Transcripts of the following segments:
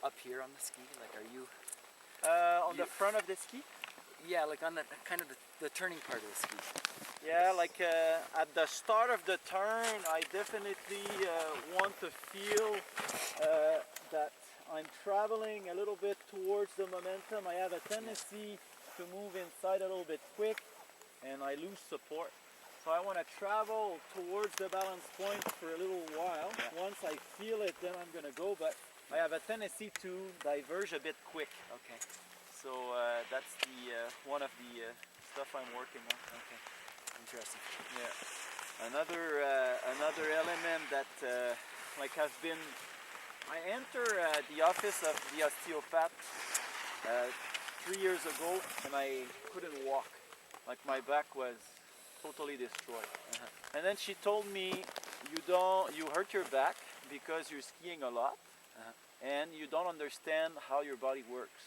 up here on the ski? Like, are you? On the front of the ski? Yeah, like on the kind of the turning part of the ski. Yeah, like at the start of the turn, I definitely want to feel that I'm traveling a little bit towards the momentum. I have a tendency to move inside a little bit quick, and I lose support. So I want to travel towards the balance point for a little while. Yeah. Once I feel it, then I'm going to go, but I have a tendency to diverge a bit quick. Okay. So that's the one of the stuff I'm working on. Okay. Interesting. Yeah. Another element that like I've been, I enter the office of the osteopath 3 years ago, and I couldn't walk. Like my back was totally destroyed. And then she told me, you hurt your back because you're skiing a lot, and you don't understand how your body works.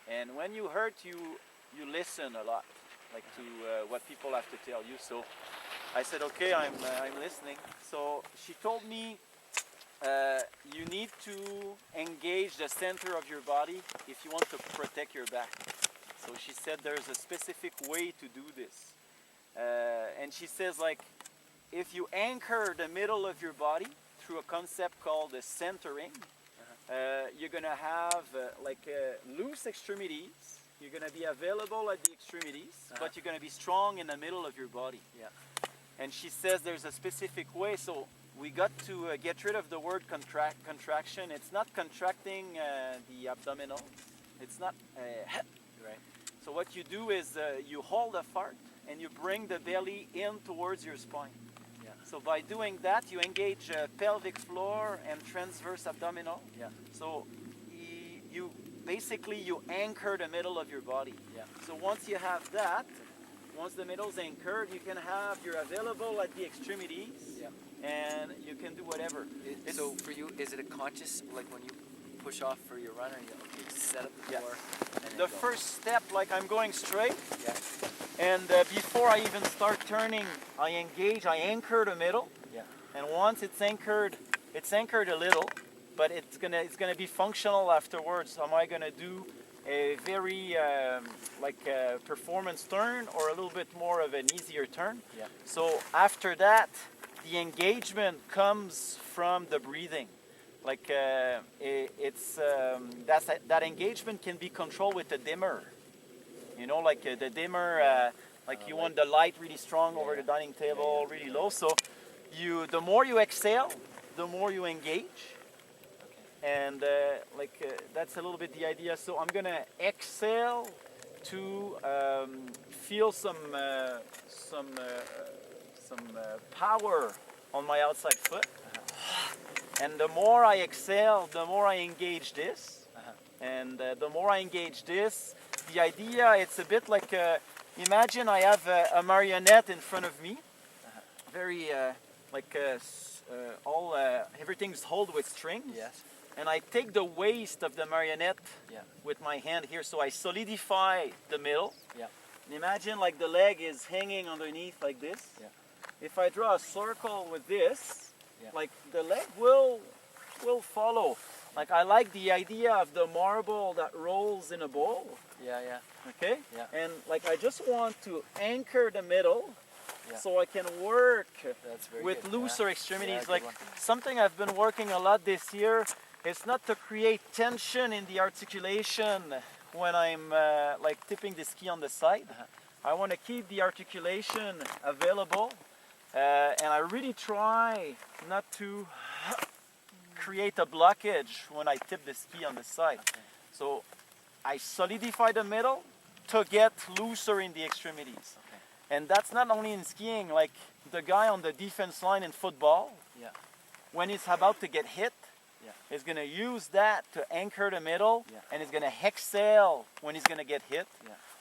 And when you hurt, you listen a lot, like to what people have to tell you. So I said, okay, I'm listening. So she told me you need to engage the center of your body if you want to protect your back. So she said there's a specific way to do this. And she says, like, if you anchor the middle of your body through a concept called the centering, you're gonna have loose extremities. You're gonna be available at the extremities, but you're gonna be strong in the middle of your body. Yeah. And she says there's a specific way. So we got to get rid of the word contraction. It's not contracting the abdominal. It's not. Right. So what you do is you hold a fart and you bring the belly in towards your spine. Yeah. So by doing that, you engage pelvic floor and transverse abdominal. Yeah. So you basically you anchor the middle of your body. Yeah. So once you have that, once the middle's anchored, you're available at the extremities. Yeah. And you can do whatever. So for you, is it a conscious, like when you push off for your runner, you set up the floor? And The first step, like I'm going straight. Yeah. And before I even start turning, I anchor the middle. Yeah. And once it's anchored a little, but it's gonna be functional afterwards. So am I gonna do a very performance turn or a little bit more of an easier turn? Yeah. So after that, the engagement comes from the breathing. Like that engagement can be controlled with the dimmer. You know, like the dimmer, you want the light really strong over the dining table, really low. So the more you exhale, the more you engage. And that's a little bit the idea. So I'm gonna exhale to feel some power on my outside foot. And the more I exhale, the more I engage this. And the more I engage this, the idea, it's a bit like, imagine I have a marionette in front of me. Very, everything's held with strings. Yes. And I take the waist of the marionette with my hand here, so I solidify the middle. Yeah. And imagine like the leg is hanging underneath like this. Yeah. If I draw a circle with this, like the leg will follow. Like I like the idea of the marble that rolls in a bowl. Yeah, yeah. Okay? Yeah. And like I just want to anchor the middle so I can work with good. looser extremities. good Like one. something I've been working a lot this year is not to create tension in the articulation when I'm tipping the ski on the side. I want to keep the articulation available, and I really try not to create a blockage when I tip the ski on the side. Okay. So I solidify the middle to get looser in the extremities. Okay. And that's not only in skiing, like the guy on the defense line in football, when he's about to get hit, is going to use that to anchor the middle, and he's going to exhale when he's going to get hit.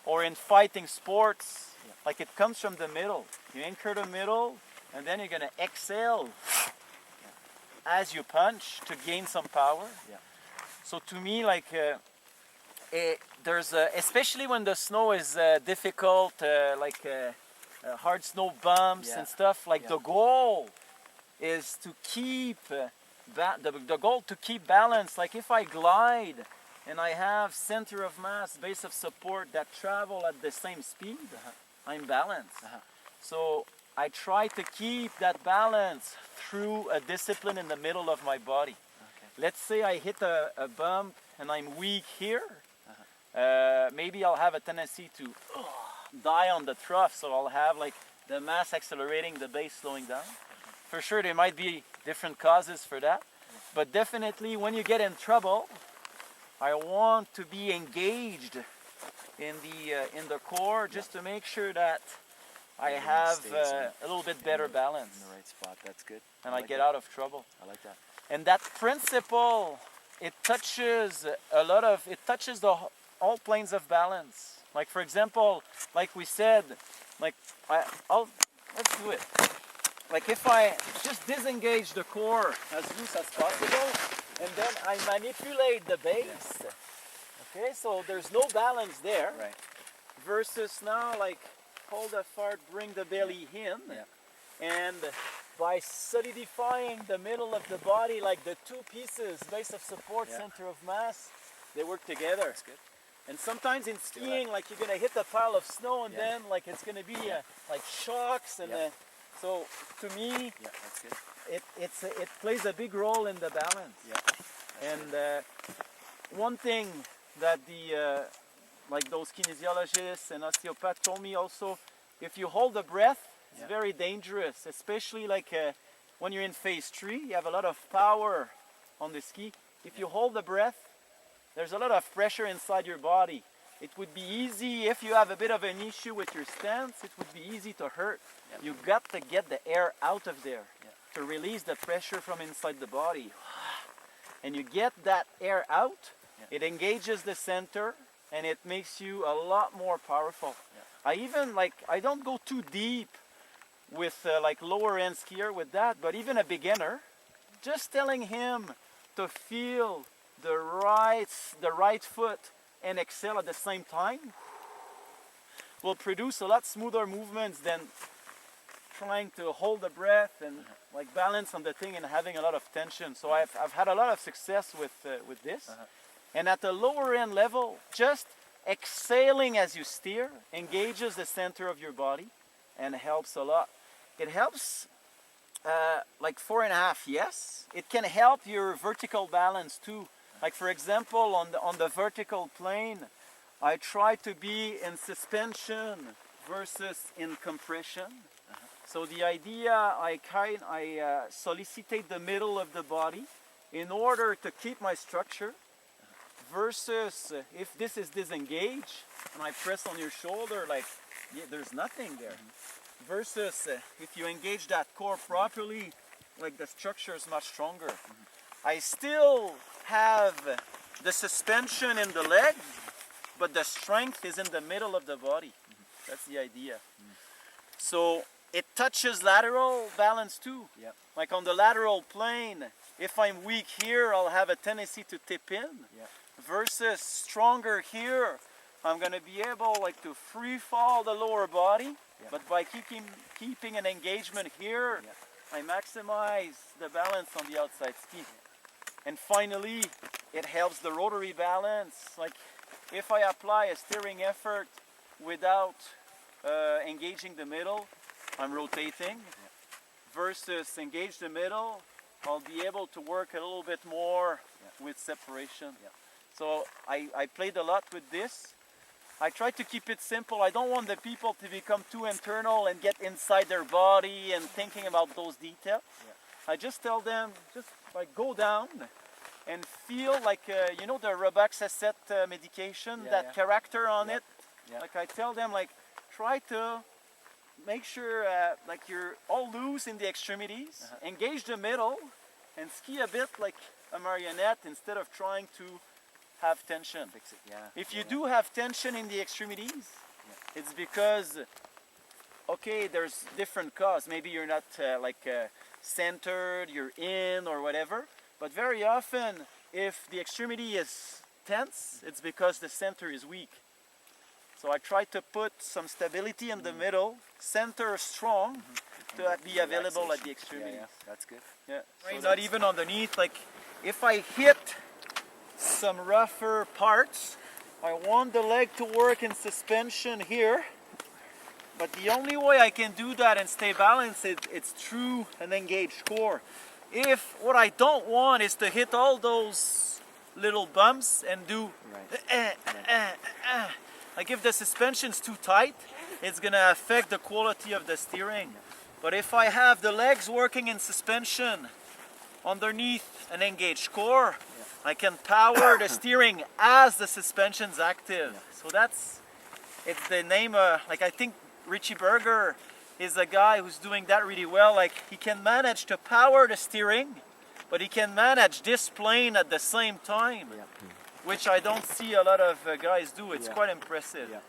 Or in fighting sports, like it comes from the middle. You anchor the middle, and then you're going to exhale as you punch to gain some power. So to me, like there's especially when the snow is difficult, hard snow bumps and stuff. Like the goal is to keep the goal to keep balance. Like if I glide and I have center of mass, base of support that travel at the same speed, I'm balanced. So I try to keep that balance through a discipline in the middle of my body. Let's say I hit a bump and I'm weak here. Maybe I'll have a tendency to die on the trough, so I'll have like the mass accelerating, the base slowing down. For sure there might be different causes for that, but definitely when you get in trouble, I want to be engaged in the core just to make sure that I have a little bit better balance In the right spot. That's good. and I get out of trouble. I like that. And that principle, it touches all planes of balance. Like for example, like we said, like let's do it. Like if I just disengage the core as loose as possible, and then I manipulate the base. Okay, so there's no balance there. Right. Versus now, like hold the fart, bring the belly in, and by solidifying the middle of the body, like the two pieces, base of support, center of mass, they work together. That's good. And sometimes in skiing, like you're gonna hit a pile of snow, and then like it's gonna be like shocks, and so to me, That's good. it plays a big role in the balance. And one thing that the like those kinesiologists and osteopaths told me also, if you hold the breath, it's very dangerous, especially like when you're in phase 3, you have a lot of power on the ski. If you hold the breath, there's a lot of pressure inside your body. It would be easy, if you have a bit of an issue with your stance, it would be easy to hurt. You got to get the air out of there to release the pressure from inside the body. And you get that air out, it engages the center, and it makes you a lot more powerful. I even I don't go too deep with like lower end skier with that, but even a beginner, just telling him to feel the right foot and exhale at the same time will produce a lot smoother movements than trying to hold the breath and like balance on the thing and having a lot of tension. So I've had a lot of success with this. And at the lower end level, just exhaling as you steer engages the center of your body and helps a lot. It helps like 4.5, yes. It can help your vertical balance too. Like for example, on the vertical plane, I try to be in suspension versus in compression. So the idea, I solicitate the middle of the body in order to keep my structure, versus if this is disengaged and I press on your shoulder, like there's nothing there. Versus if you engage that core properly, like the structure is much stronger. I still have the suspension in the leg, but the strength is in the middle of the body. That's the idea. So it touches lateral balance too. Like on the lateral plane, if I'm weak here, I'll have a tendency to tip in. Versus stronger here, I'm going to be able like to free fall the lower body, but by keeping an engagement here, I maximize the balance on the outside ski. And finally, it helps the rotary balance. Like if I apply a steering effort without engaging the middle, I'm rotating. Versus engage the middle, I'll be able to work a little bit more with separation. So I played a lot with this. I try to keep it simple. I don't want the people to become too internal and get inside their body and thinking about those details. I just tell them, just like go down and feel like, you know the Robaxacet medication, that character on it? Like I tell them, like try to make sure like you're all loose in the extremities, engage the middle, and ski a bit like a marionette instead of trying to have tension. If you do have tension in the extremities, it's because, okay, there's different cause. Maybe you're not centered, you're in or whatever, but very often if the extremity is tense, it's because the center is weak. So I try to put some stability in the middle, center strong, to be available at the extremities. Yeah, that's good. Yeah. So not even underneath. Like if I hit some rougher parts, I want the leg to work in suspension here. But the only way I can do that and stay balanced is it's through an engaged core. If what I don't want is to hit all those little bumps and do like if the suspension's too tight, it's gonna affect the quality of the steering. But if I have the legs working in suspension underneath an engaged core, I can power the steering as the suspension's active. So it's the name, like I think Richie Berger is a guy who's doing that really well. Like he can manage to power the steering, but he can manage this plane at the same time, which I don't see a lot of guys do. It's quite impressive. Yeah.